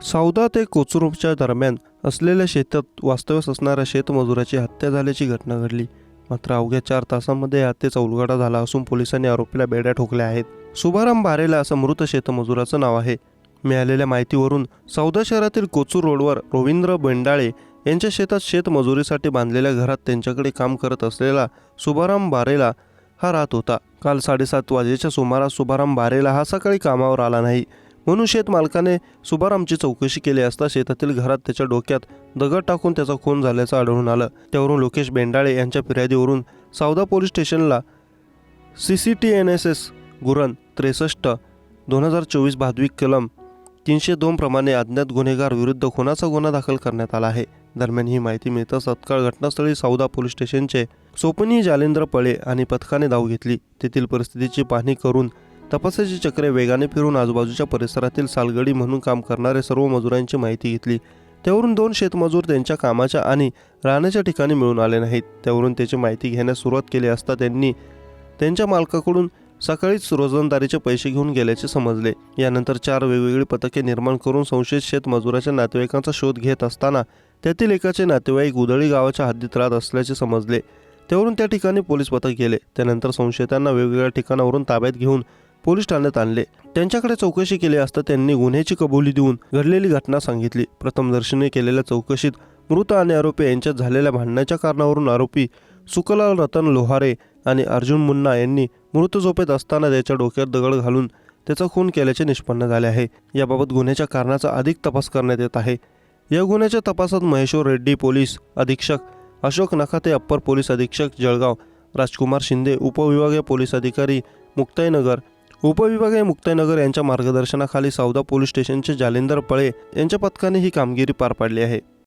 सौदा ते कोचरूडच्या दरम्यान असलेल्या शेतात वास्तव्यास असणाऱ्या शेतमजुराची हत्या झाल्याची घटना घडली. मात्र अवघ्या 4 तासांमध्ये या हत्येचा उलगडा झाला असून पोलिसांनी आरोपीला बेड्या ठोकल्या आहेत. शुभाराम बारेला असं मृत शेतमजुराचं नाव आहे. मिळालेल्या माहितीवरून सौदा शहरातील कोचूर रोडवर रवींद्र बेंडाळे यांच्या शेतात शेतमजुरीसाठी बांधलेल्या घरात त्यांच्याकडे काम करत असलेला शुभाराम बारेला हा राहत होता. काल 7:30 वाजेच्या सुमारास शुभाराम बारेला हा सकाळी कामावर आला नाही म्हणून शेत मालकाने शुभारामची चौकशी केली असता शेतातील घरात त्याच्या डोक्यात दगड टाकून त्याचा खून झाल्याचं आढळून आलं. त्यावरून लोकेश बेंडाळे यांच्या फिर्यादीवरून सौदा पोलीस स्टेशनला CCTNSS गुरण 63/2024 भादवी कलम 302 प्रमाणे अज्ञात गुन्हेगार विरुद्ध खुनाचा गुन्हा दाखल करण्यात आला आहे. दरम्यान ही माहिती मिळताच तत्काळ घटनास्थळी सौदा पोलीस स्टेशनचे सोपनी जालेंद्र पळे आणि पथकाने धाव घेतली. तेथील परिस्थितीची पाहणी करून तपासाची चक्रे वेगाने फिरून आजूबाजूच्या परिसरातील सालगडी म्हणून काम करणारे सर्व मजुरांची माहिती घेतली. त्यावरून 2 शेतमजूर त्यांच्या कामाच्या आणि राहण्याच्या ठिकाणी मिळून आले नाहीत. त्यावरून त्याची माहिती घेण्यास सुरुवात केली असता त्यांनी त्यांच्या मालकाकडून सकाळीच रोजंदारीचे पैसे घेऊन गेल्याचे समजले. यानंतर 4 वेगवेगळी पथके निर्माण करून संशयित शेतमजुराच्या नातेवाईकांचा शोध घेत असताना त्यातील एकाचे नातेवाईक उदळी गावाच्या हद्दीत राहत असल्याचे समजले. त्यावरून त्या ठिकाणी पोलीस पथक गेले. त्यानंतर संशयितांना वेगवेगळ्या ठिकाणावरून ताब्यात घेऊन पोलीस ठाण्यात आणले. त्यांच्याकडे चौकशी केली असता त्यांनी गुन्ह्याची कबुली देऊन घडलेली घटना सांगितली. प्रथमदर्शनी केलेल्या चौकशीत मृत आणि आरोपी यांच्यात झालेल्या भांडणाच्या कारणावरून आरोपी सुकलाल रतन लोहारे आणि अर्जुन मुन्ना यांनी मृत झोपेत असताना त्याच्या डोक्यात दगड घालून त्याचा खून केल्याचे निष्पन्न झाले आहे. याबाबत गुन्ह्याच्या कारणाचा अधिक तपास करण्यात येत आहे. या गुन्ह्याच्या तपासात महेश्वर रेड्डी पोलीस अधीक्षक, अशोक नखाते अप्पर पोलीस अधीक्षक जळगाव, राजकुमार शिंदे उपविभागीय पोलीस अधिकारी मुक्ताईनगर यांच्या मार्गदर्शनाखाली सौदा पोलीस स्टेशनचे जालेंदर पळे यांच्या पथकाने ही कामगिरी पार पाडली आहे.